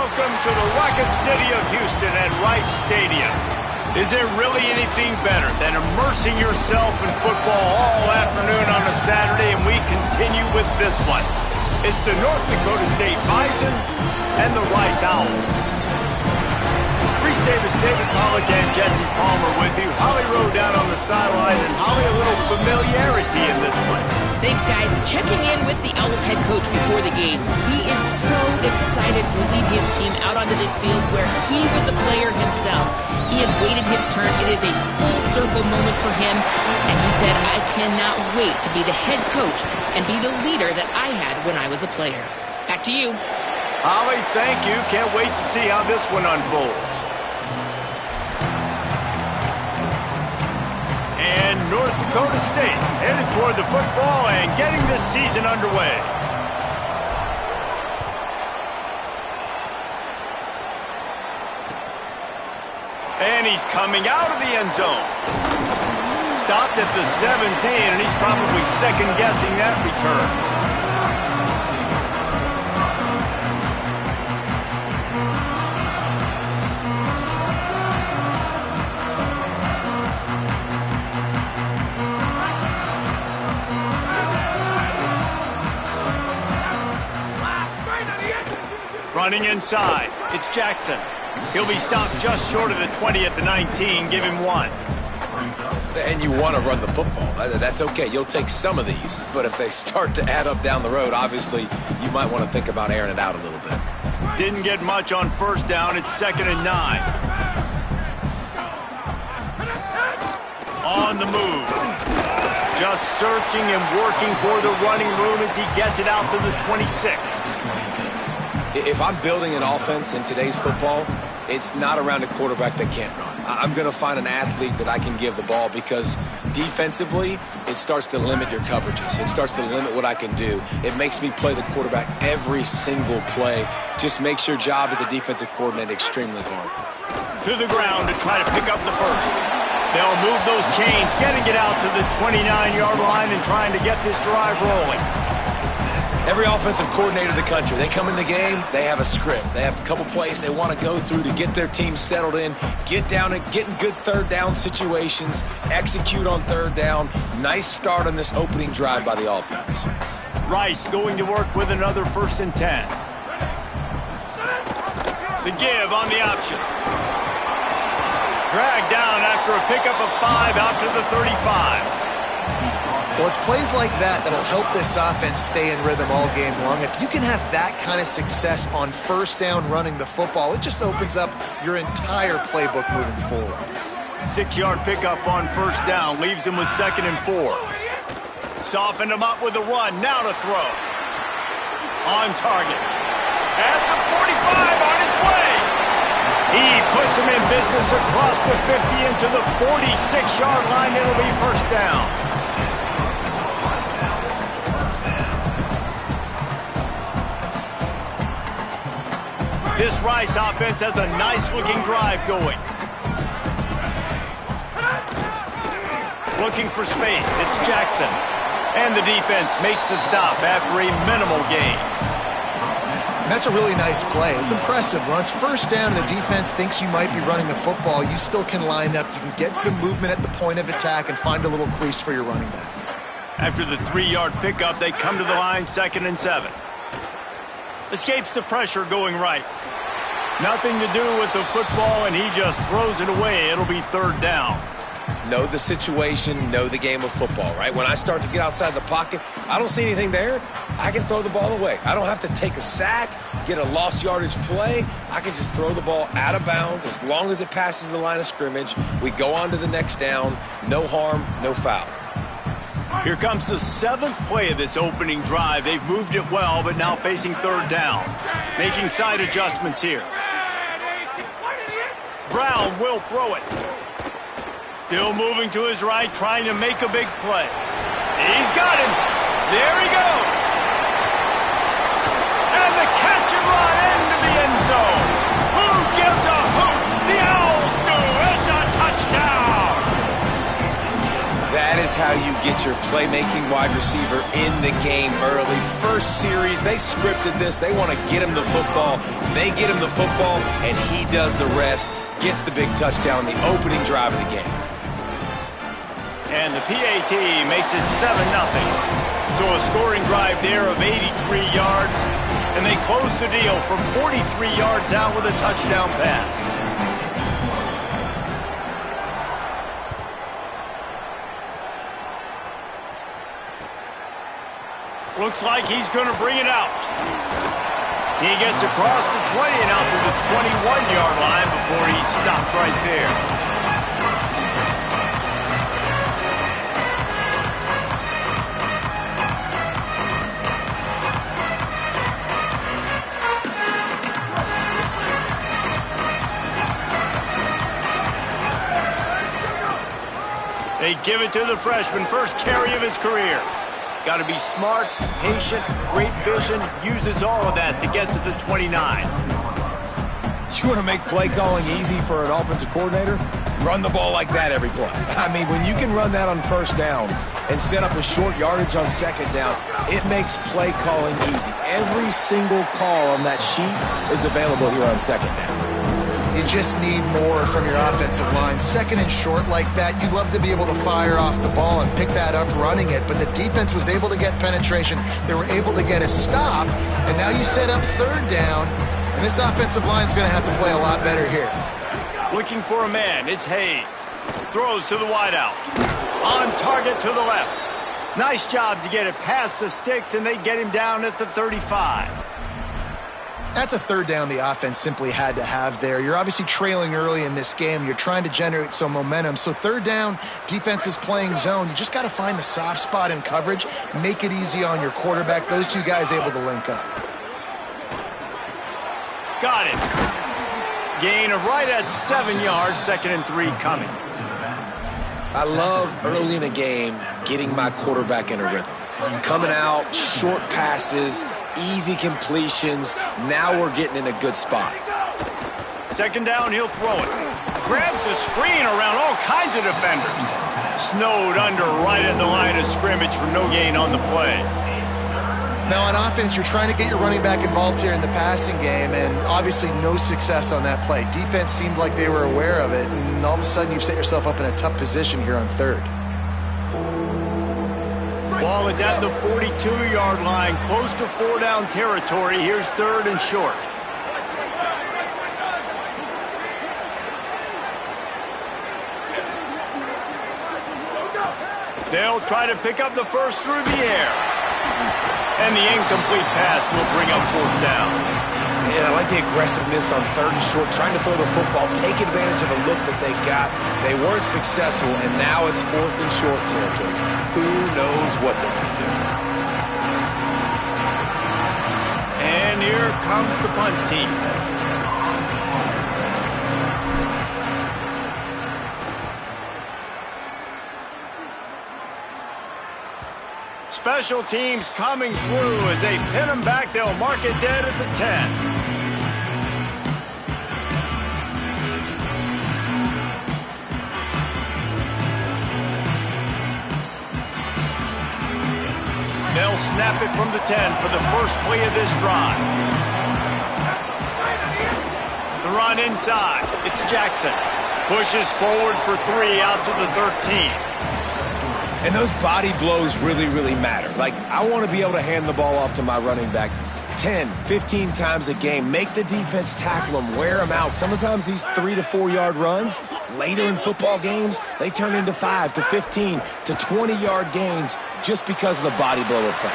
welcome to the Rocket City of Houston at Rice Stadium. Is there really anything better than immersing yourself in football all afternoon on a Saturday? And we continue with this one. It's the North Dakota State Bison and the Rice Owls. Reese Davis, David Pollack, and Jesse Palmer with you. Holly Rowe down on the sideline, and Holly, a little familiarity in this one. Thanks, guys. Checking in with the Owls head coach before the game. He is so excited to lead his team out onto this field where he was a player himself. He has waited his turn. It is a full circle moment for him, and he said, I cannot wait to be the head coach and be the leader that I had when I was a player. Back to you. Holly, thank you. Can't wait to see how this one unfolds. And North Dakota State headed toward the football and getting this season underway. And he's coming out of the end zone. Stopped at the 17, and he's probably second-guessing that return. Running inside, it's Jackson. He'll be stopped just short of the 20 at the 19. Give him one. And you want to run the football. That's okay. You'll take some of these. But if they start to add up down the road, obviously, you might want to think about airing it out a little bit. Didn't get much on first down. It's 2nd and 9. On the move. Just searching and working for the running room as he gets it out to the 26. If I'm building an offense in today's football, it's not around a quarterback that can't run. I'm going to find an athlete that I can give the ball because defensively, it starts to limit your coverages. It starts to limit what I can do. It makes me play the quarterback every single play. Just makes your job as a defensive coordinator extremely hard. To the ground to try to pick up the first. They'll move those chains, getting it out to the 29-yard line and trying to get this drive rolling. Every offensive coordinator in the country, they come in the game, they have a script. They have a couple plays they want to go through to get their team settled in, get down and get in good third down situations, execute on third down. Nice start on this opening drive by the offense. Rice going to work with another 1st and 10. The give on the option. Dragged down after a pickup of 5 out to the 35. Well, it's plays like that that'll help this offense stay in rhythm all game long. If you can have that kind of success on first down running the football, it just opens up your entire playbook moving forward. 6-yard pickup on first down, leaves him with 2nd and 4. Softened him up with a run, now to throw. On target. At the 45, on his way. He puts him in business across the 50 into the 46-yard line. It'll be first down. This Rice offense has a nice-looking drive going. Looking for space, it's Jackson. And the defense makes the stop after a minimal gain. And that's a really nice play. It's impressive. Once first down and the defense thinks you might be running the football, you still can line up. You can get some movement at the point of attack and find a little crease for your running back. After the 3-yard pickup, they come to the line, 2nd and 7. Escapes the pressure going right. Nothing to do with the football, and he just throws it away. It'll be 3rd down. Know the situation, know the game of football, right? When I start to get outside the pocket, I don't see anything there, I can throw the ball away. I don't have to take a sack, get a lost yardage play. I can just throw the ball out of bounds as long as it passes the line of scrimmage. We go on to the next down. No harm, no foul. Here comes the 7th play of this opening drive. They've moved it well, but now facing 3rd down. Making side adjustments here. Brown will throw it. Still moving to his right, trying to make a big play. He's got him. There he goes. And the catch and run into the end zone. Who gives a hoot? The Owls do. It's a touchdown. That is how you get your playmaking wide receiver in the game early. First series, they scripted this. They want to get him the football. They get him the football, and he does the rest. Gets the big touchdown, the opening drive of the game. And the PAT makes it 7-0. So a scoring drive there of 83 yards. And they close the deal from 43 yards out with a touchdown pass. Looks like he's going to bring it out. He gets across the 20 and out to the 21-yard line before he stopped right there. They give it to the freshman, first carry of his career. Got to be smart, patient, great vision, uses all of that to get to the 29. You want to make play calling easy for an offensive coordinator? Run the ball like that every play. I mean, when you can run that on first down and set up a short yardage on second down, it makes play calling easy. Every single call on that sheet is available here on second down. You just need more from your offensive line. Second and short like that, you'd love to be able to fire off the ball and pick that up running it, but the defense was able to get penetration. They were able to get a stop, and now you set up third down, and this offensive line is going to have to play a lot better here. Looking for a man, it's Hayes. Throws to the wideout. On target to the left. Nice job to get it past the sticks, and they get him down at the 35. That's a third down the offense simply had to have there. You're obviously trailing early in this game. You're trying to generate some momentum. So third down, defense is playing zone. You just got to find the soft spot in coverage, make it easy on your quarterback. Those two guys able to link up. Got it. Gain of right at 7 yards, 2nd and 3 coming. I love early in a game getting my quarterback in a rhythm. Coming out, short passes, easy completions. Now we're getting in a good spot. Second down, he'll throw it. Grabs the screen around all kinds of defenders. Snowed under right at the line of scrimmage for no gain on the play. Now on offense, you're trying to get your running back involved here in the passing game, and obviously no success on that play. Defense seemed like they were aware of it, and all of a sudden you've set yourself up in a tough position here on third. Ball is at the 42-yard line, close to 4-down territory. Here's 3rd and short. They'll try to pick up the first through the air. And the incomplete pass will bring up 4th down. And I like the aggressiveness on 3rd and short, trying to throw the football, take advantage of a look that they got. They weren't successful, and now it's 4th and short territory. Who knows what they're going to do? And here comes the punt team. Special teams coming through as they pin him back. They'll mark it dead at the 10. They'll snap it from the 10 for the first play of this drive. The run inside. It's Jackson. Pushes forward for 3 out to the 13. And those body blows really, really matter. Like, I want to be able to hand the ball off to my running back 10, 15 times a game. Make the defense tackle them, wear them out. Sometimes these 3 to 4 yard runs, later in football games, they turn into 5 to 15 to 20-yard gains just because of the body blow effect.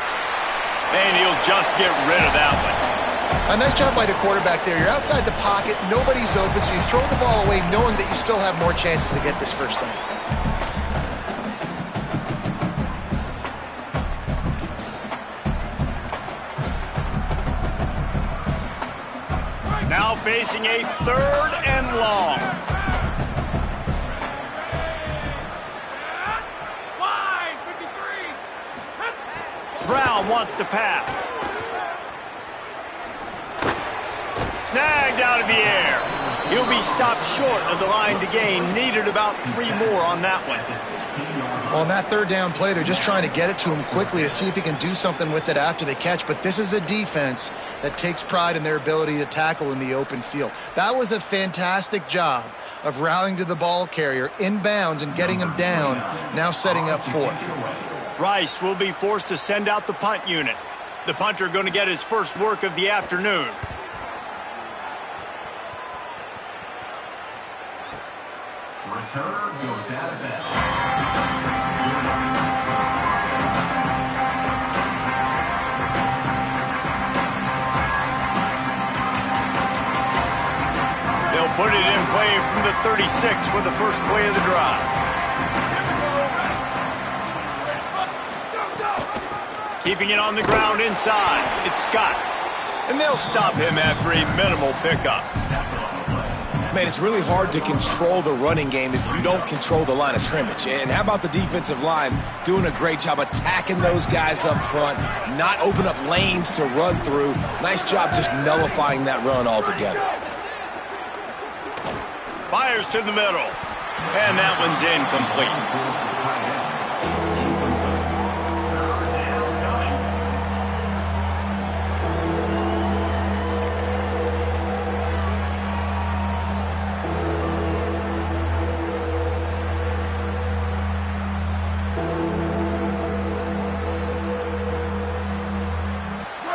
And he'll just get rid of that one. A nice job by the quarterback there. You're outside the pocket, nobody's open, so you throw the ball away knowing that you still have more chances to get this first down. Now facing a 3rd and long. Brown wants to pass. Snagged out of the air. He'll be stopped short of the line to gain. Needed about 3 more on that one. Well, on that third down play, they're just trying to get it to him quickly to see if he can do something with it after they catch. But this is a defense that takes pride in their ability to tackle in the open field. That was a fantastic job of rallying to the ball carrier in bounds and getting him down, now setting up fourth. Rice will be forced to send out the punt unit. The punter going to get his first work of the afternoon. Returner goes out of bounds. They'll put it in play from the 36 for the first play of the drive. Keeping it on the ground inside. It's Scott. And they'll stop him after a minimal pickup. Man, it's really hard to control the running game if you don't control the line of scrimmage. And how about the defensive line doing a great job attacking those guys up front, not open up lanes to run through. Nice job just nullifying that run altogether. Fires to the middle. And that one's incomplete.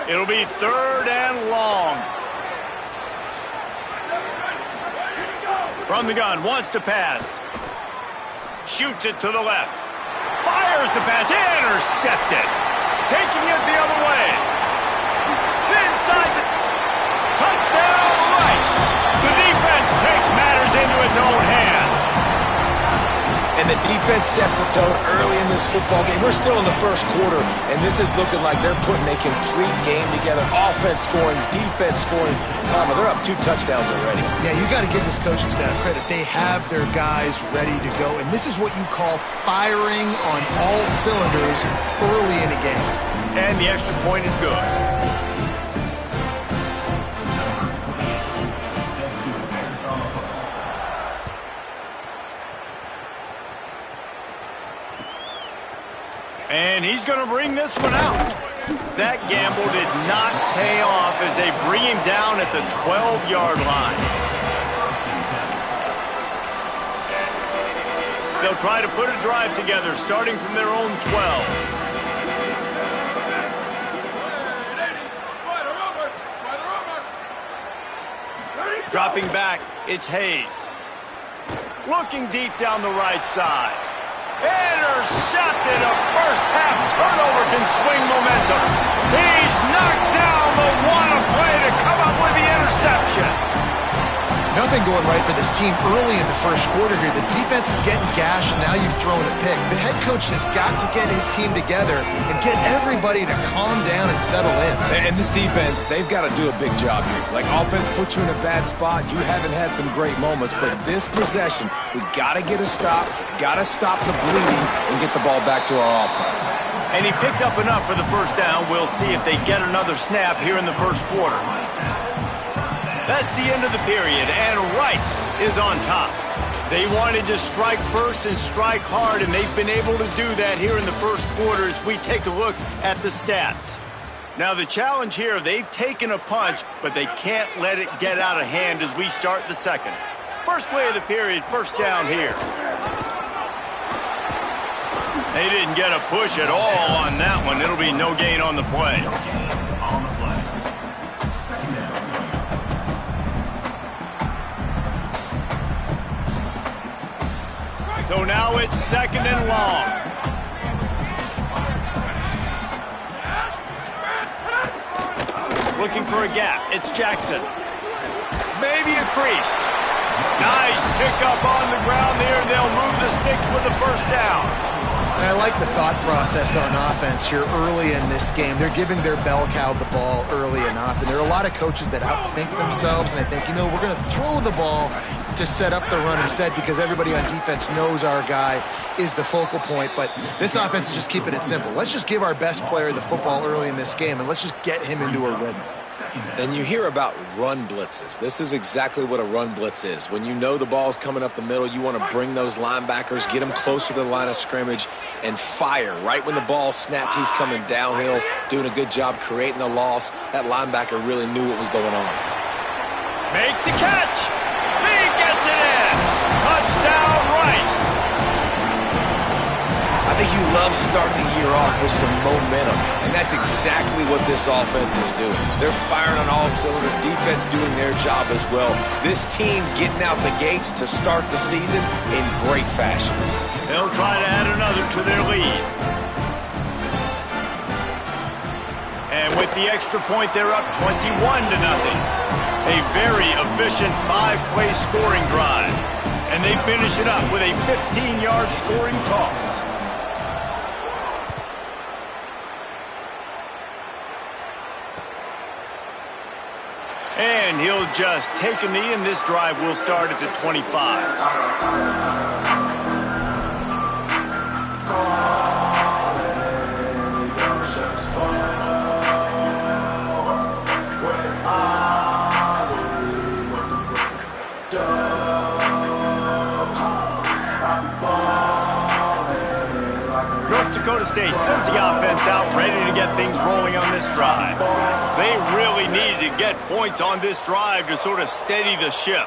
It'll be 3rd and long. From the gun, wants to pass. Shoots it to the left. Fires the pass, intercepted. Taking it the other way. Inside the touchdown, Rice. The defense takes matters into its own hands. And the defense sets the tone early in this football game. We're still in the first quarter, and this is looking like they're putting a complete game together. Offense scoring, defense scoring. They're up 2 touchdowns already. Yeah, you got to give this coaching staff credit. They have their guys ready to go, and this is what you call firing on all cylinders early in a game. And the extra point is good. And he's going to bring this one out. That gamble did not pay off as they bring him down at the 12-yard line. They'll try to put a drive together, starting from their own 12. Dropping back, it's Hayes. Looking deep down the right side. Intercepted. A first-half turnover can swing momentum. He's knocked down the one-play to come up with the interception. Nothing going right for this team early in the first quarter here. The defense is getting gashed, and now you've thrown a pick. The head coach has got to get his team together and get everybody to calm down and settle in. And this defense, they've got to do a big job here. Like, offense puts you in a bad spot. You haven't had some great moments, but this possession, we got to get a stop, got to stop the bleeding, and get the ball back to our offense. And he picks up enough for the first down. We'll see if they get another snap here in the first quarter. That's the end of the period, and Rice is on top. They wanted to strike first and strike hard, and they've been able to do that here in the first quarter as we take a look at the stats. Now, the challenge here, they've taken a punch, but they can't let it get out of hand as we start the second. First play of the period, first down here. They didn't get a push at all on that one. It'll be no gain on the play. So now it's 2nd and long. Looking for a gap. It's Jackson. Maybe a crease. Nice pickup on the ground there. They'll move the sticks for the first down. And I like the thought process on offense here early in this game. They're giving their bell cow the ball early and often. There are a lot of coaches that outthink themselves, and they think, you know, we're going to throw the ball to set up the run instead because everybody on defense knows our guy is the focal point. But this offense is just keeping it simple. Let's just give our best player the football early in this game, and let's just get him into a rhythm. And you hear about run blitzes. This is exactly what a run blitz is. When you know the ball's coming up the middle, you want to bring those linebackers, get them closer to the line of scrimmage, and fire. Right when the ball snapped, he's coming downhill, doing a good job creating the loss. That linebacker really knew what was going on. Makes the catch. He gets it in. Touchdown, Rice. I think you love starting the year off with some momentum, and that's exactly what this offense is doing. They're firing on all cylinders, defense doing their job as well. This team getting out the gates to start the season in great fashion. They'll try to add another to their lead. And with the extra point, they're up 21-0. A very efficient 5-play scoring drive. And they finish it up with a 15-yard scoring toss. And he'll just take a knee, and this drive will start at the 25. Dakota State sends the offense out, ready to get things rolling on this drive. They really needed to get points on this drive to sort of steady the ship.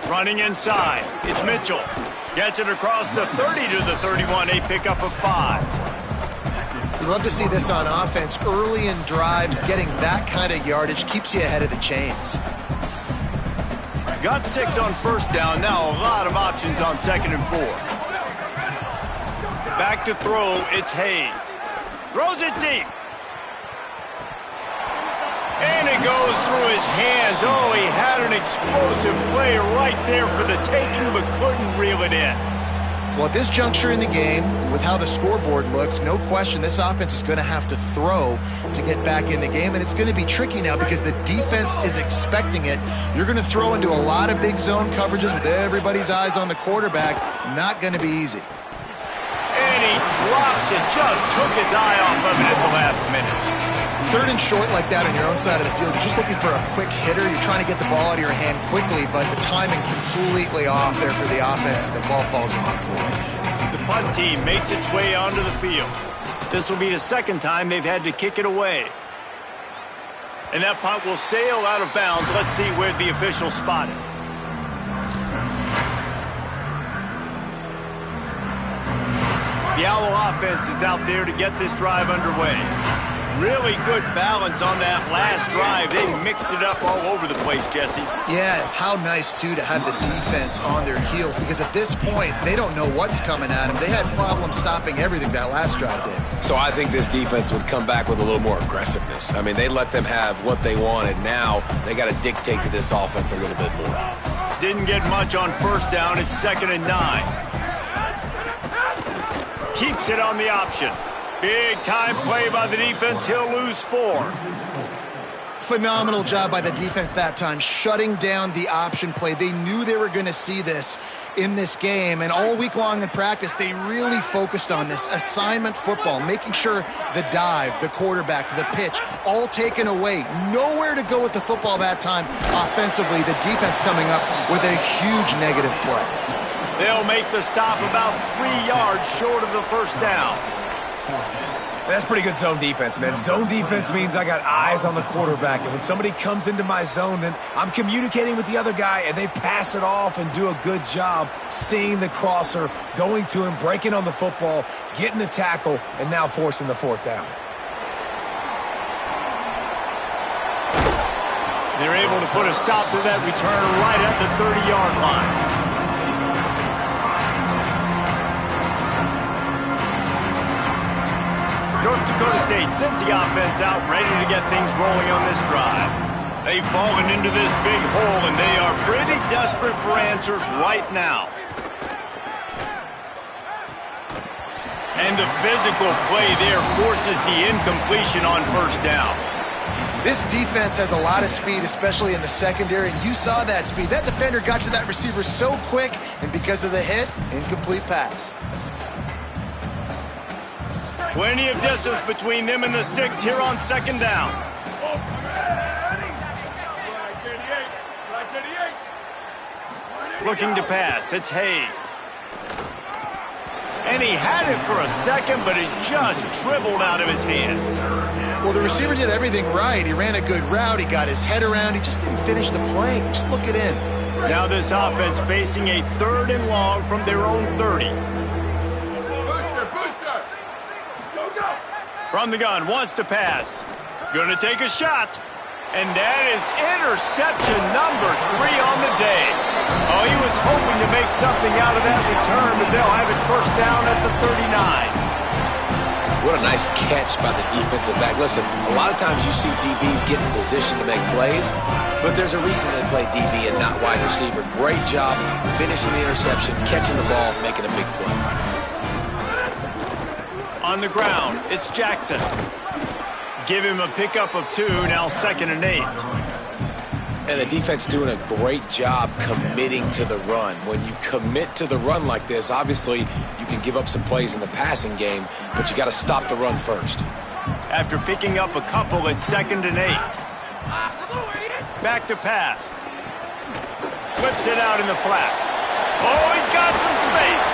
Running inside, it's Mitchell. Gets it across the 30 to the 31, a pickup of 5. We love to see this on offense. Early in drives, getting that kind of yardage keeps you ahead of the chains. Got 6 on first down. Now a lot of options on 2nd and 4. Back to throw. It's Hayes. Throws it deep. And it goes through his hands. Oh, he had an explosive play right there for the taking, but couldn't reel it in. Well, at this juncture in the game, with how the scoreboard looks, no question this offense is going to have to throw to get back in the game, and it's going to be tricky now because the defense is expecting it. You're going to throw into a lot of big zone coverages with everybody's eyes on the quarterback. Not going to be easy. And he drops it, just took his eye off of it at the last minute. 3rd and short like that on your own side of the field, you're just looking for a quick hitter. You're trying to get the ball out of your hand quickly, but the timing completely off there for the offense. The ball falls in the pool. The punt team makes its way onto the field. This will be the 2nd time they've had to kick it away. And that punt will sail out of bounds. Let's see where the officials spot it. The Owl offense is out there to get this drive underway. Really good balance on that last drive. They mixed it up all over the place, Jesse. Yeah, how nice, too, to have the defense on their heels, because at this point, they don't know what's coming at them. They had problems stopping everything that last drive did. So I think this defense would come back with a little more aggressiveness. I mean, they let them have what they wanted. Now they got to dictate to this offense a little bit more. Didn't get much on first down. It's 2nd and 9. Keeps it on the option. Big time play by the defense. He'll lose 4. Phenomenal job by the defense that time, shutting down the option play. They knew they were going to see this in this game, and all week long in practice, they really focused on this assignment football, making sure the dive, the quarterback, the pitch, all taken away. Nowhere to go with the football that time offensively. The defense coming up with a huge negative play. They'll make the stop about 3 yards short of the first down. That's pretty good zone defense, man. Zone defense means I got eyes on the quarterback, and when somebody comes into my zone, then I'm communicating with the other guy, and they pass it off and do a good job seeing the crosser, going to him, breaking on the football, getting the tackle, and now forcing the 4th down. They're able to put a stop to that return right at the 30-yard line. North Dakota State sends the offense out, ready to get things rolling on this drive. They've fallen into this big hole, and they are pretty desperate for answers right now. And the physical play there forces the incompletion on first down. This defense has a lot of speed, especially in the secondary, and you saw that speed. That defender got to that receiver so quick, and because of the hit, incomplete pass. Plenty of distance between them and the sticks here on second down. Looking to pass, it's Hayes. And he had it for a second, but it just dribbled out of his hands. Well, the receiver did everything right. He ran a good route. He got his head around. He just didn't finish the play. Just look it in. Now this offense facing a 3rd and long from their own 30. Booster! Go! From the gun, wants to pass. Gonna take a shot. And that is interception number 3 on the day. Oh, he was hoping to make something out of that return, but they'll have it first down at the 39. What a nice catch by the defensive back. Listen, a lot of times you see DBs get in position to make plays, but there's a reason they play DB and not wide receiver. Great job finishing the interception, catching the ball, making a big play. On the ground, it's Jackson. Give him a pickup of 2, now 2nd and 8. And the defense doing a great job committing to the run. When you commit to the run like this, obviously you can give up some plays in the passing game, but you got to stop the run first. After picking up a couple, it's 2nd and 8. Back to pass. Flips it out in the flat. Oh, he's got some space.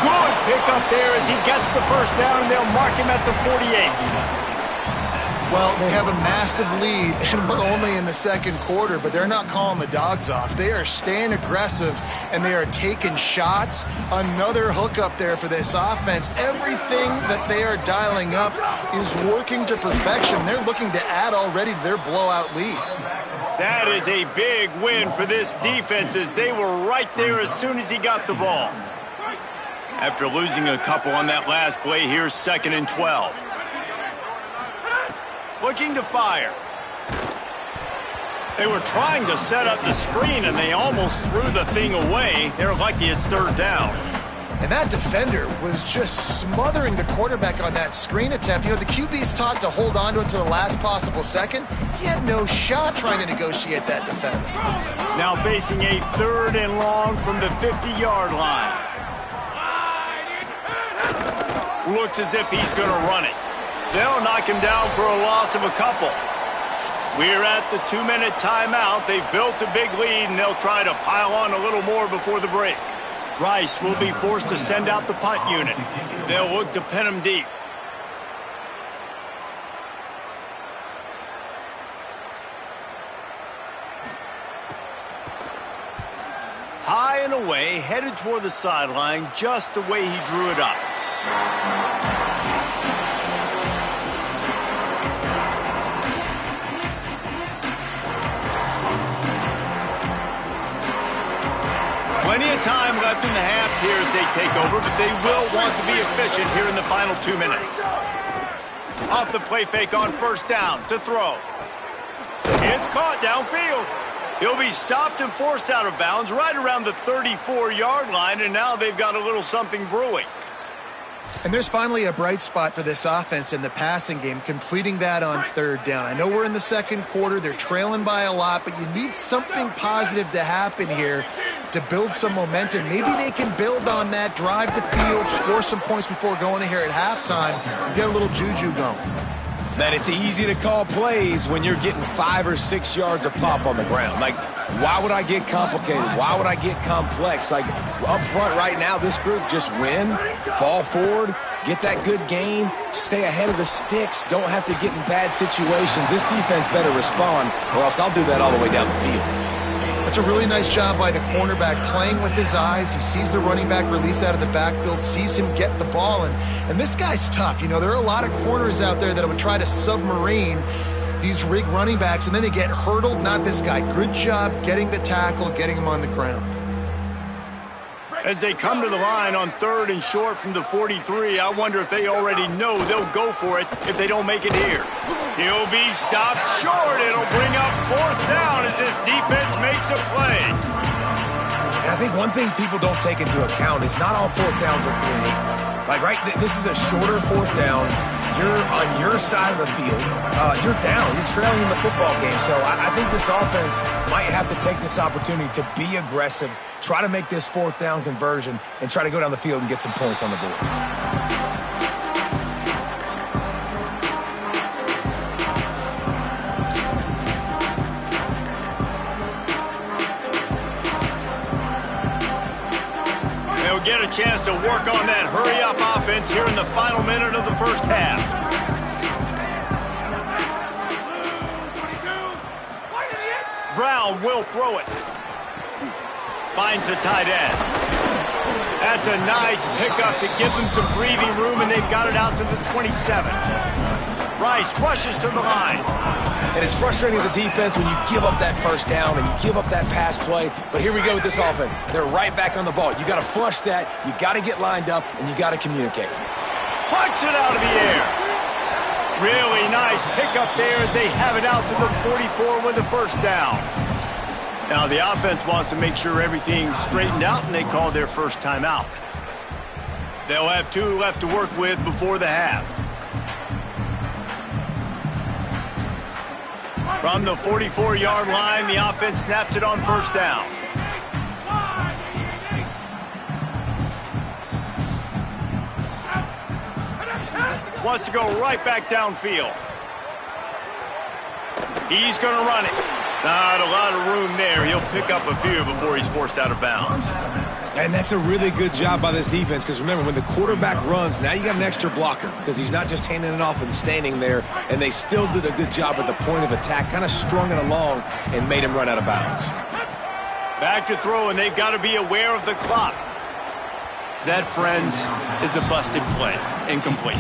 Good pickup there as he gets the first down, and they'll mark him at the 48. Well, they have a massive lead, and we're only in the 2nd quarter, but they're not calling the dogs off. They are staying aggressive, and they are taking shots. Another hookup there for this offense. Everything that they are dialing up is working to perfection. They're looking to add already to their blowout lead. That is a big win for this defense as they were right there as soon as he got the ball. After losing a couple on that last play, here's 2nd and 12. Looking to fire. They were trying to set up the screen, and they almost threw the thing away. They're lucky it's 3rd down. And that defender was just smothering the quarterback on that screen attempt. You know, the QB's taught to hold on to it to the last possible second. He had no shot trying to negotiate that defender. Now facing a 3rd and long from the 50-yard line. Looks as if he's going to run it. They'll knock him down for a loss of a couple. We're at the 2-minute timeout. They've built a big lead, and they'll try to pile on a little more before the break. Rice will be forced to send out the punt unit. They'll look to pin him deep. High and away, headed toward the sideline, just the way he drew it up. Plenty of time left in the half here as they take over, but they will want to be efficient here in the final 2 minutes. Off the play fake on first down to throw. It's caught downfield. He'll be stopped and forced out of bounds right around the 34-yard line, and now they've got a little something brewing. And there's finally a bright spot for this offense in the passing game, completing that on 3rd down. I know we're in the 2nd quarter. They're trailing by a lot, but you need something positive to happen here to build some momentum. Maybe they can build on that, drive the field, score some points before going in here at halftime, and get a little juju going. Man, it's easy to call plays when you're getting 5 or 6 yards of pop on the ground. Like, why would I get complicated? Why would I get complex? Like, up front right now, this group just win, fall forward, get that good gain, stay ahead of the sticks, don't have to get in bad situations. This defense better respond, or else I'll do that all the way down the field. That's a really nice job by the cornerback, playing with his eyes. He sees the running back release out of the backfield, sees him get the ball, and this guy's tough. You know, there are a lot of corners out there that would try to submarine these rig running backs, and then they get hurdled. Not this guy. Good job getting the tackle, getting him on the ground. As they come to the line on 3rd and short from the 43, I wonder if they already know they'll go for it if they don't make it here. He'll be stopped short. It'll bring up 4th down as this defense makes a play. And I think one thing people don't take into account is not all 4th downs are created. Like, right, this is a shorter 4th down. You're on your side of the field. You're down. You're trailing in the football game. So I think this offense might have to take this opportunity to be aggressive, try to make this 4th down conversion, and try to go down the field and get some points on the board. get a chance to work on that hurry-up offense here in the final minute of the first half. Brown will throw it. Finds the tight end. That's a nice pickup to give them some breathing room, and they've got it out to the 27. Rice rushes to the line. And it's frustrating as a defense when you give up that first down and you give up that pass play. But here we go with this offense. They're right back on the ball. You got to flush that. You got to get lined up, and you got to communicate. Punch it out of the air. Really nice pickup there as they have it out to the 44 with the first down. Now the offense wants to make sure everything's straightened out, and they call their first timeout. They'll have 2 left to work with before the half. From the 44-yard line, the offense snaps it on first down. Wants to go right back downfield. He's going to run it. Not a lot of room there. He'll pick up a few before he's forced out of bounds. And that's a really good job by this defense, because remember, when the quarterback runs, now you got an extra blocker, because he's not just handing it off and standing there, and they still did a good job at the point of attack, kind of strung it along and made him run out of bounds. Back to throw, and they've got to be aware of the clock. That, friends, is a busted play. Incomplete.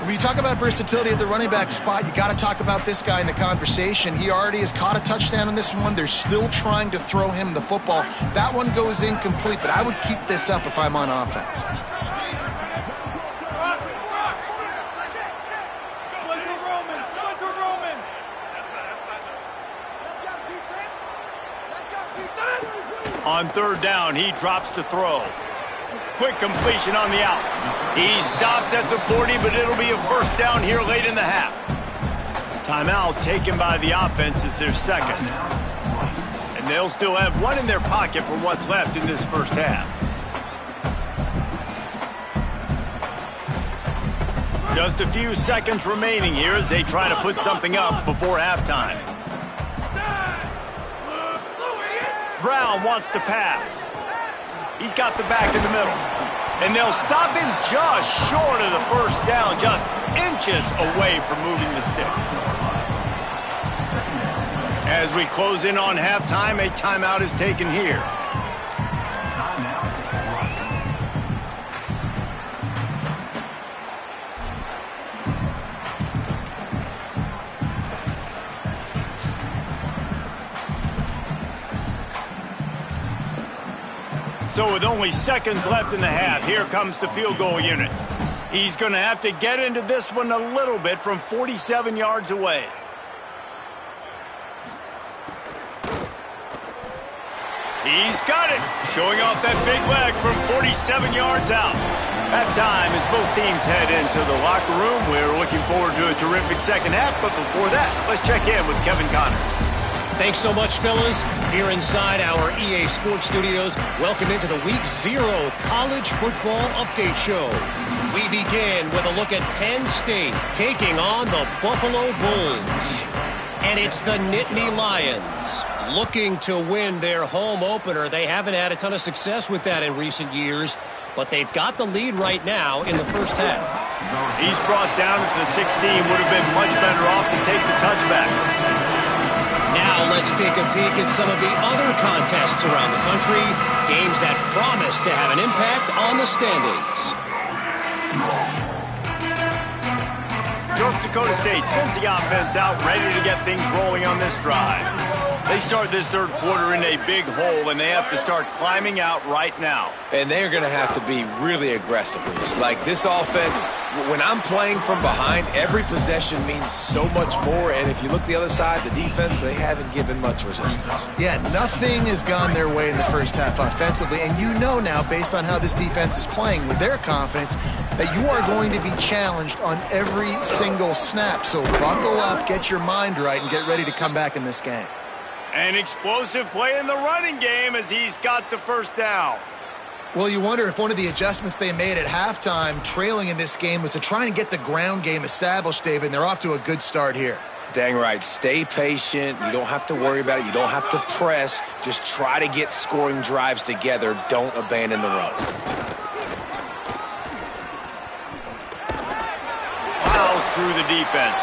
When you talk about versatility at the running back spot, you got to talk about this guy in the conversation. He already has caught a touchdown on this one. They're still trying to throw him the football. That one goes incomplete, but I would keep this up if I'm on offense. On third down, he drops to throw. Quick completion on the out. He stopped at the 40, but it'll be a first down here late in the half. Timeout taken by the offense is their second. And they'll still have one in their pocket for what's left in this first half. Just a few seconds remaining here as they try to put something up before halftime. Brown wants to pass. He's got the back in the middle. And they'll stop him just short of the first down, just inches away from moving the sticks. As we close in on halftime, a timeout is taken here. So with only seconds left in the half, here comes the field goal unit. He's going to have to get into this one a little bit from 47 yards away. He's got it, showing off that big leg from 47 yards out. Halftime as both teams head into the locker room. We're looking forward to a terrific second half, but before that, let's check in with Kevin Connors. Thanks so much, fellas. Here inside our EA Sports Studios, welcome into the Week 0 College Football Update Show. We begin with a look at Penn State taking on the Buffalo Bulls. And it's the Nittany Lions looking to win their home opener. They haven't had a ton of success with that in recent years, but they've got the lead right now in the first half. He's brought down at the 16. Would have been much better off to take the touchback. Now let's take a peek at some of the other contests around the country, games that promise to have an impact on the standings. North Dakota State sends the offense out, ready to get things rolling on this drive. They start this third quarter in a big hole, and they have to start climbing out right now. And they're going to have to be really aggressive. It's like this offense, when I'm playing from behind, every possession means so much more. And if you look the other side, the defense, they haven't given much resistance. Yeah, nothing has gone their way in the first half offensively. And you know now, based on how this defense is playing with their confidence, that you are going to be challenged on every single snap. So buckle up, get your mind right, and get ready to come back in this game. An explosive play in the running game as he's got the first down. Well, you wonder if one of the adjustments they made at halftime, trailing in this game, was to try and get the ground game established, David, and they're off to a good start here. Dang right. Stay patient. You don't have to worry about it. You don't have to press. Just try to get scoring drives together. Don't abandon the run. through the defense.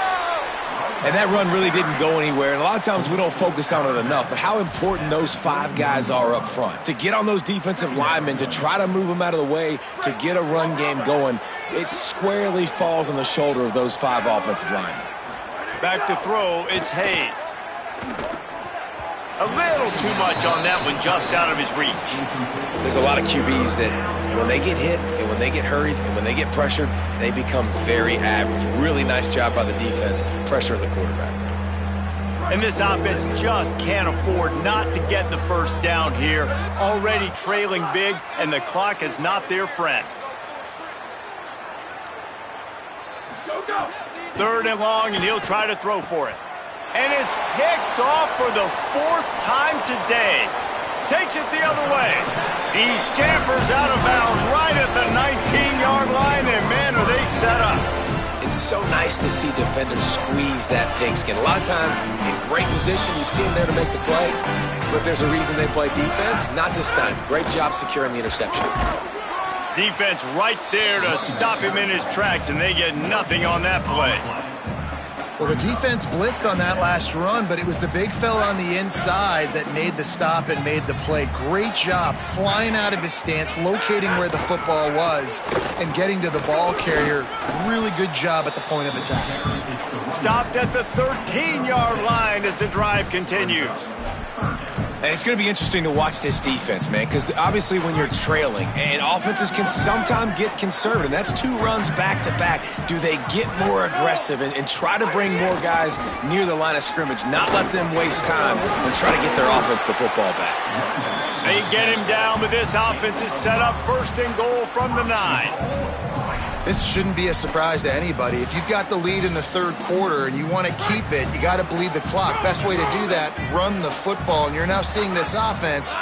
And that run really didn't go anywhere. And a lot of times we don't focus on it enough, but how important those 5 guys are up front. To get on those defensive linemen, to try to move them out of the way, to get a run game going, it squarely falls on the shoulder of those 5 offensive linemen. Back to throw, it's Hayes. A little too much on that one, just out of his reach. There's a lot of QBs that when they get hit and when they get hurried and when they get pressured, they become very average. Really nice job by the defense, pressuring the quarterback. And this offense just can't afford not to get the first down here. Already trailing big, and the clock is not their friend. Go. 3rd and long, and he'll try to throw for it. And it's picked off for the 4th time today. Takes it the other way. He scampers out of bounds right at the 19-yard line, and man, are they set up. It's so nice to see defenders squeeze that pigskin. A lot of times, in great position, you see them there to make the play, but there's a reason they play defense. Not this time. Great job securing the interception. Defense right there to stop him in his tracks, and they get nothing on that play. Well, the defense blitzed on that last run, but it was the big fella on the inside that made the stop and made the play. Great job flying out of his stance, locating where the football was, and getting to the ball carrier. Really good job at the point of attack. Stopped at the 13-yard line as the drive continues. And it's going to be interesting to watch this defense, man, because obviously when you're trailing, and offenses can sometimes get conservative. That's 2 runs back-to-back. Do they get more aggressive and try to bring more guys near the line of scrimmage, not let them waste time, and try to get their offense the football back? They get him down, but this offense is set up 1st and goal from the 9. This shouldn't be a surprise to anybody. If you've got the lead in the 3rd quarter and you want to keep it, you got to bleed the clock. Best way to do that, run the football. And you're now seeing this offense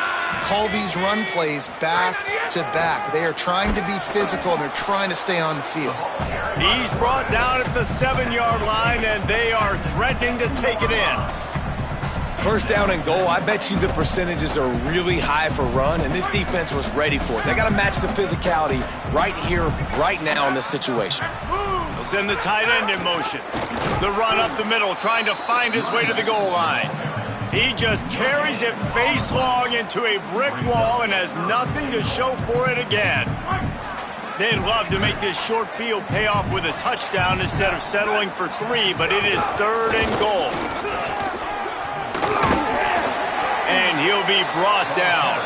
call these run plays back to back. They are trying to be physical, and they're trying to stay on the field. He's brought down at the 7-yard line, and they are threatening to take it in. 1st down and goal, I bet you the percentages are really high for run, and this defense was ready for it. They got to match the physicality right here, right now in this situation. They'll send the tight end in motion. The run up the middle, trying to find his way to the goal line. He just carries it face long into a brick wall and has nothing to show for it again. They'd love to make this short field pay off with a touchdown instead of settling for 3, but it is 3rd and goal. And he'll be brought down.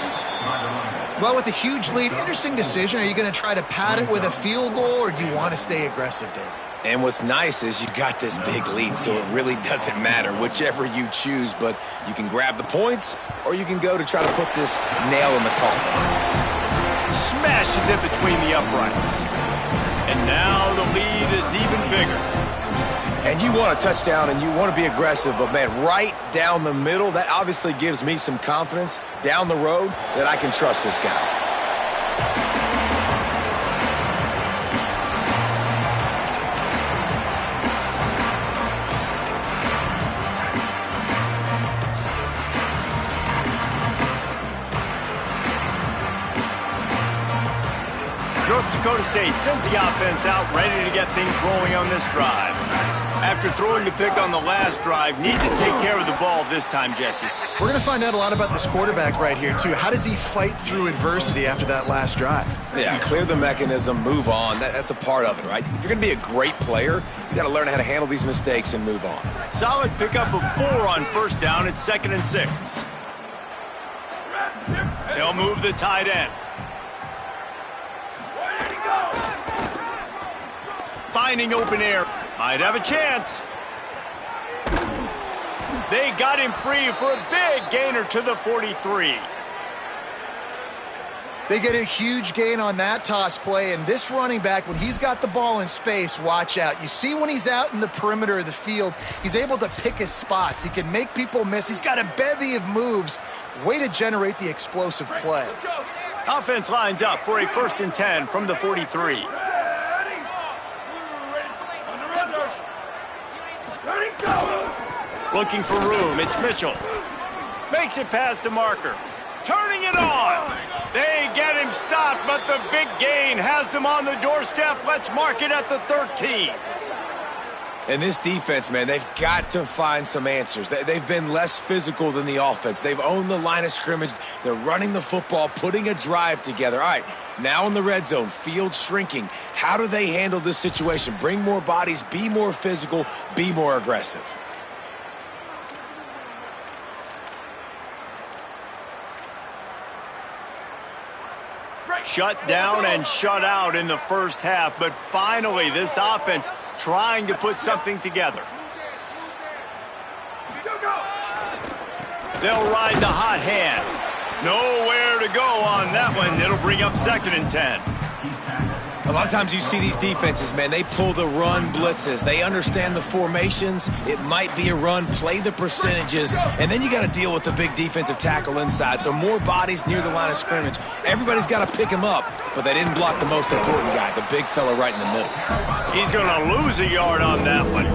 Well, with a huge lead, interesting decision. Are you going to try to pad it with a field goal, or do you want to stay aggressive, David? And what's nice is you got this big lead, so it really doesn't matter whichever you choose, but you can grab the points, or you can go to try to put this nail in the coffin. Smashes it between the uprights. And now the lead is even bigger. And you want a touchdown and you want to be aggressive, but man, right down the middle, that obviously gives me some confidence down the road that I can trust this guy. North Dakota State sends the offense out, ready to get things rolling on this drive. After throwing the pick on the last drive, need to take care of the ball this time, Jesse. We're going to find out a lot about this quarterback right here, too. How does he fight through adversity after that last drive? Yeah, clear the mechanism, move on. That's a part of it, right? If you're going to be a great player, you got to learn how to handle these mistakes and move on. Solid pickup of 4 on 1st down. It's 2nd and 6. They'll move the tight end. Finding open air. Might have a chance. They got him free for a big gainer to the 43. They get a huge gain on that toss play, and this running back, when he's got the ball in space, watch out. You see when he's out in the perimeter of the field, he's able to pick his spots. He can make people miss. He's got a bevy of moves. Way to generate the explosive play. Offense lines up for a 1st and 10 from the 43. Looking for room, it's Mitchell. Makes it past the marker. Turning it on. They get him stopped, but the big gain has them on the doorstep. Let's mark it at the 13. And this defense, man, they've got to find some answers. They've been less physical than the offense. They've owned the line of scrimmage. They're running the football, putting a drive together. All right, now in the red zone, field shrinking. How do they handle this situation? Bring more bodies, be more physical, be more aggressive. Shut down and shut out in the first half, but finally this offense trying to put something together. They'll ride the hot hand. Nowhere to go on that one. It'll bring up 2nd and 10. A lot of times you see these defenses, man, they pull the run blitzes. They understand the formations. It might be a run, play the percentages, and then you got to deal with the big defensive tackle inside. So more bodies near the line of scrimmage. Everybody's got to pick him up, but they didn't block the most important guy, the big fella right in the middle. He's going to lose a yard on that one.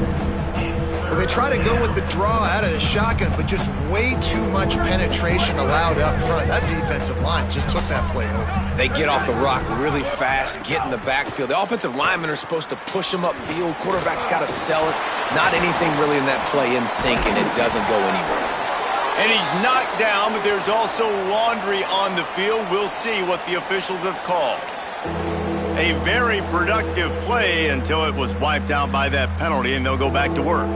Well, they try to go with the draw out of the shotgun, but just way too much penetration allowed up front. That defensive line just took that play over. They get off the rock really fast, get in the backfield. The offensive linemen are supposed to push them upfield. Quarterback's got to sell it. Not anything really in that play in sync, and it doesn't go anywhere. And he's knocked down, but there's also laundry on the field. We'll see what the officials have called. A very productive play until it was wiped out by that penalty, and they'll go back to work.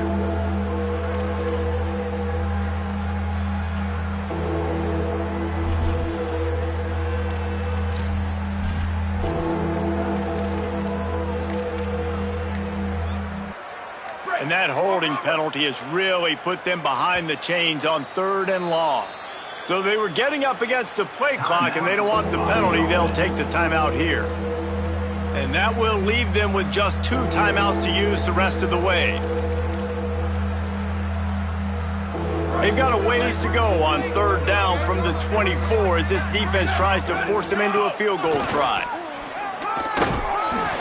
And that holding penalty has really put them behind the chains on 3rd and long. So they were getting up against the play clock, and they don't want the penalty. They'll take the timeout here. And that will leave them with just 2 timeouts to use the rest of the way. They've got a ways to go on 3rd down from the 24 as this defense tries to force them into a field goal try.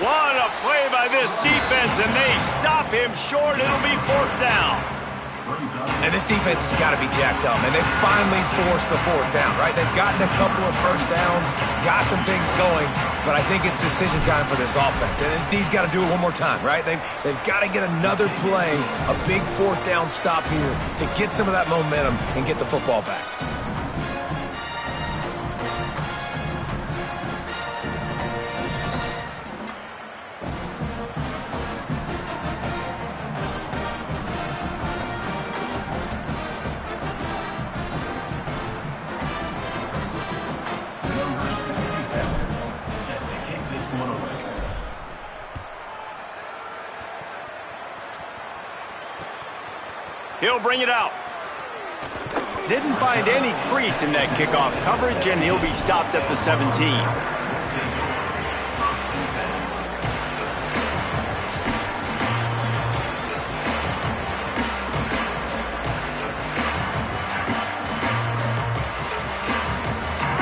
What a play by this defense, and they stop him short. It'll be 4th down. And this defense has got to be jacked up, and they finally forced the 4th down, right? They've gotten a couple of first downs, got some things going, but I think it's decision time for this offense. And this D's got to do it one more time, right? They've got to get another play, a big 4th down stop here to get some of that momentum and get the football back. He'll bring it out. Didn't find any crease in that kickoff coverage, and he'll be stopped at the 17.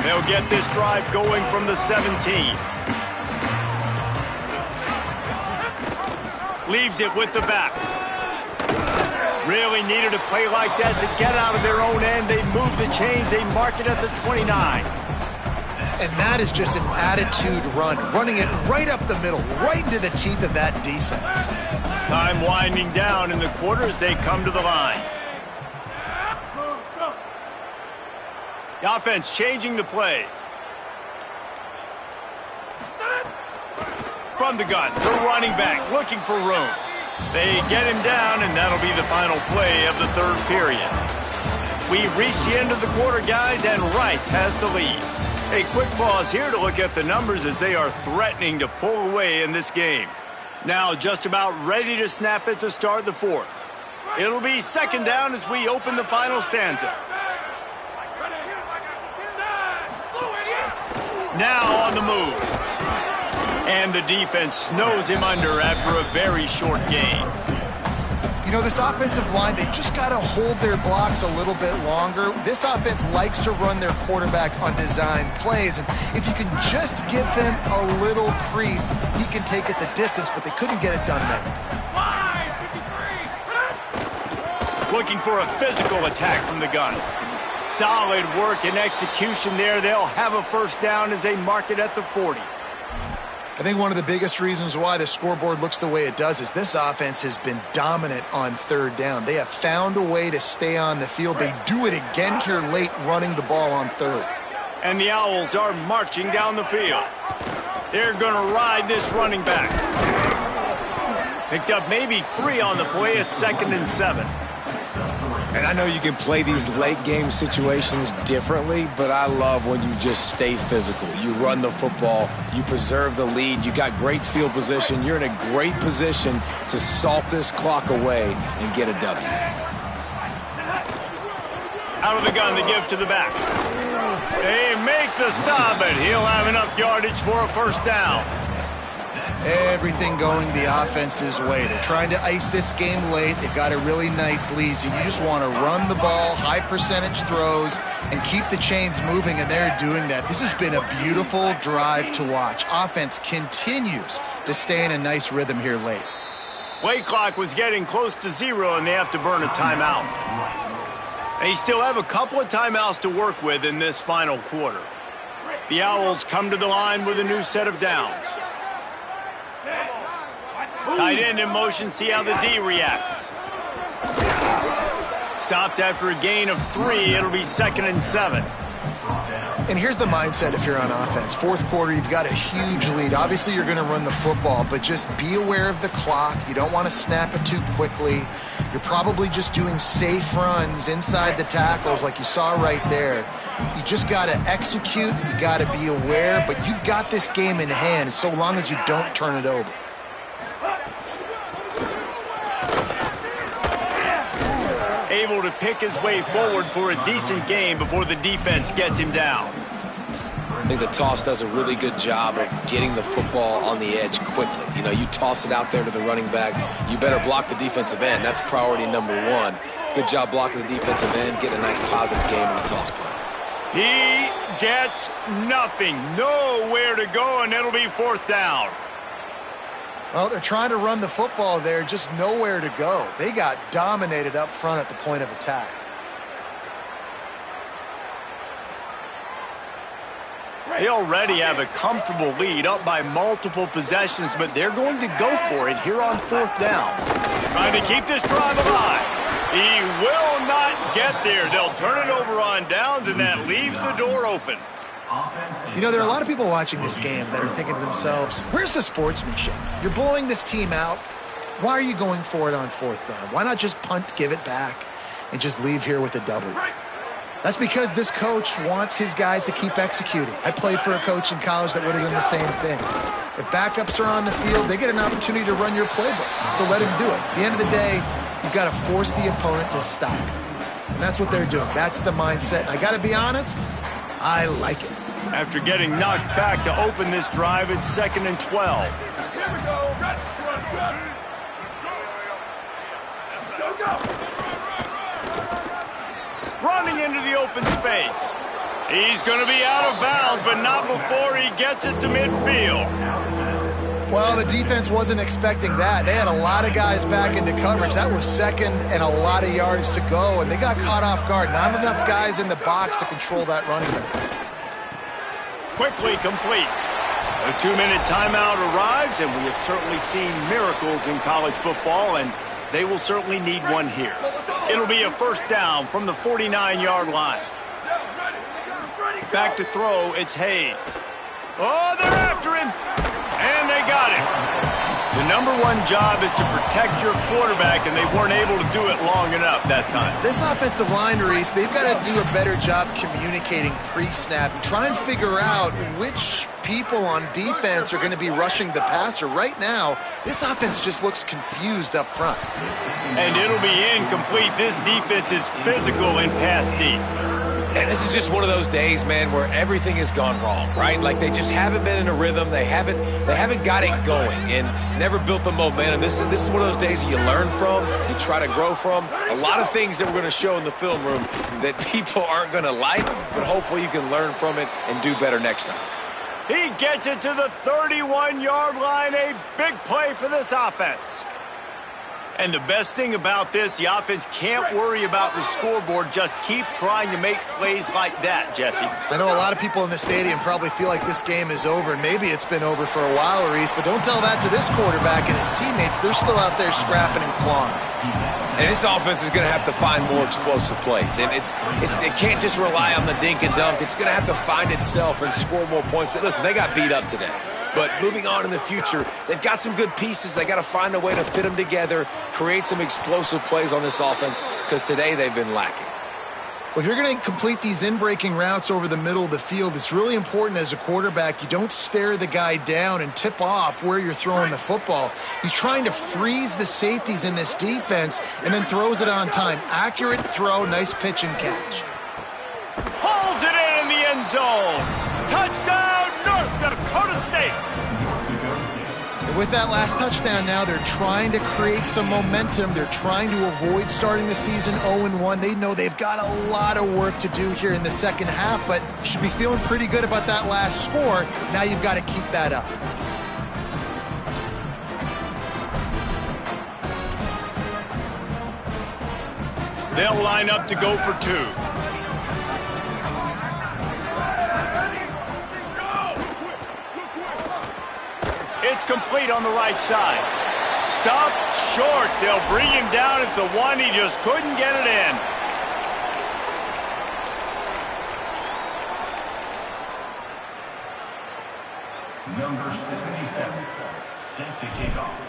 They'll get this drive going from the 17. Leaves it with the back. Really needed a play like that to get out of their own end. They move the chains. They mark it at the 29. And that is just an attitude run, running it right up the middle, right into the teeth of that defense. Time winding down in the quarter as they come to the line. The offense changing the play. From the gun, the running back looking for room. They get him down, and that'll be the final play of the 3rd period. We've reached the end of the quarter, guys, and Rice has the lead. A quick pause here to look at the numbers as they are threatening to pull away in this game. Now just about ready to snap it to start the 4th. It'll be 2nd down as we open the final stanza. Now on the move. And the defense snows him under after a very short game. You know, this offensive line, they've just got to hold their blocks a little bit longer. This offense likes to run their quarterback on design plays. And if you can just give him a little crease, he can take it the distance, but they couldn't get it done there. Looking for a physical attack from the gun. Solid work and execution there. They'll have a 1st down as they mark it at the 40. I think one of the biggest reasons why the scoreboard looks the way it does is this offense has been dominant on third down. They have found a way to stay on the field. They do it again here late, running the ball on third. And the Owls are marching down the field. They're going to ride this running back. Picked up maybe 3 on the play at 2nd and 7. And I know you can play these late game situations differently, but I love when you just stay physical. You run the football, you preserve the lead, you got great field position, you're in a great position to salt this clock away and get a W. Out of the gun to give to the back. They make the stop, but he'll have enough yardage for a first down. Everything going the offense's way. They're trying to ice this game late. They've got a really nice lead, so you just want to run the ball, high percentage throws, and keep the chains moving, and they're doing that. This has been a beautiful drive to watch. Offense continues to stay in a nice rhythm here late. Play clock was getting close to 0, and they have to burn a timeout. They still have a couple of timeouts to work with in this final quarter. The Owls come to the line with a new set of downs. Tight end in motion, see how the D reacts. Stopped after a gain of 3, it'll be 2nd and 7. And here's the mindset if you're on offense. Fourth quarter, you've got a huge lead. Obviously, you're going to run the football, but just be aware of the clock. You don't want to snap it too quickly. You're probably just doing safe runs inside the tackles like you saw right there. You just got to execute. You got to be aware, but you've got this game in hand so long as you don't turn it over. Able to pick his way forward for a decent gain before the defense gets him down. I think the toss does a really good job of getting the football on the edge quickly. You know, you toss it out there to the running back, you better block the defensive end. That's priority number 1. Good job blocking the defensive end, getting a nice positive game on the toss play. He gets nothing. Nowhere to go, and it'll be 4th down. Well, they're trying to run the football there, just nowhere to go. They got dominated up front at the point of attack. They already have a comfortable lead, up by multiple possessions, but they're going to go for it here on 4th down. Trying to keep this drive alive. He will not get there. They'll turn it over on downs, and that leaves the door open. You know, there are a lot of people watching this game that are thinking to themselves, where's the sportsmanship? You're blowing this team out. Why are you going for it on 4th down? Why not just punt, give it back, and just leave here with a W? That's because this coach wants his guys to keep executing. I played for a coach in college that would have done the same thing. If backups are on the field, they get an opportunity to run your playbook, so let him do it. At the end of the day, you've got to force the opponent to stop. And that's what they're doing. That's the mindset. And I got to be honest, I like it. After getting knocked back to open this drive, it's 2nd and 12. Running into the open space. He's going to be out of bounds, but not before he gets it to midfield. Well, the defense wasn't expecting that. They had a lot of guys back into coverage. That was 2nd and a lot of yards to go, and they got caught off guard. Not enough guys in the box to control that running back. Quickly complete. A 2-minute timeout arrives, and we have certainly seen miracles in college football, and they will certainly need one here. It'll be a first down from the 49-yard line. Back to throw, it's Hayes. Oh, they're after him, and they got him. The number 1 job is to protect your quarterback, and they weren't able to do it long enough that time. This offensive line, Reese, they've got to do a better job communicating pre-snap and try and figure out which people on defense are going to be rushing the passer. Right now, this offense just looks confused up front. And it'll be incomplete. This defense is physical in pass deep. And this is just one of those days, man, where everything has gone wrong, right? Like they just haven't been in a rhythm. They haven't got it going and never built the momentum. This is one of those days that you learn from, you try to grow from. A lot of things that we're going to show in the film room that people aren't going to like, but hopefully you can learn from it and do better next time. He gets it to the 31-yard line, a big play for this offense. And the best thing about this, the offense can't worry about the scoreboard. Just keep trying to make plays like that, Jesse. I know a lot of people in the stadium probably feel like this game is over. Maybe it's been over for a while, Reese, but don't tell that to this quarterback and his teammates. They're still out there scrapping and clawing. And this offense is going to have to find more explosive plays. And it can't just rely on the dink and dunk. It's going to have to find itself and score more points. Listen, they got beat up today. But moving on in the future, they've got some good pieces. They got to find a way to fit them together, create some explosive plays on this offense, because today they've been lacking. Well, if you're going to complete these in-breaking routes over the middle of the field, it's really important as a quarterback you don't stare the guy down and tip off where you're throwing the football. He's trying to freeze the safeties in this defense and then throws it on time. Accurate throw, nice pitch and catch. Pulls it in the end zone. Touchdown, North Dakota State. And with that last touchdown now, they're trying to create some momentum. They're trying to avoid starting the season 0-1. They know they've got a lot of work to do here in the second half, but you should be feeling pretty good about that last score. Now you've got to keep that up. They'll line up to go for two. It's complete on the right side. Stopped short. They'll bring him down at the one. He just couldn't get it in. Number 77, set to kick off.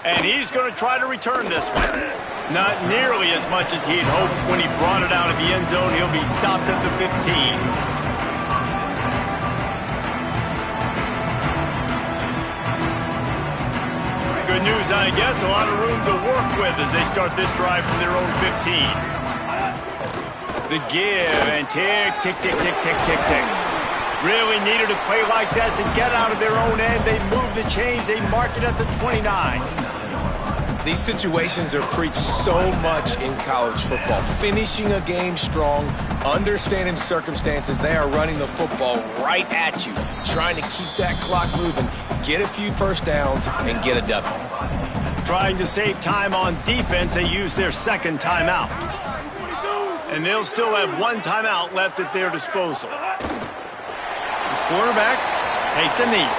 And he's going to try to return this one. Not nearly as much as he'd hoped when he brought it out of the end zone. He'll be stopped at the 15. Good news, I guess. A lot of room to work with as they start this drive from their own 15. The give and tick, tick, tick, tick, tick, tick, tick. Really needed a play like that to get out of their own end. They move the chains. They mark it at the 29. These situations are preached so much in college football. Finishing a game strong, understanding circumstances. They are running the football right at you, trying to keep that clock moving, get a few first downs, and get a W. Trying to save time on defense, they use their second timeout. And they'll still have one timeout left at their disposal. The quarterback takes a knee.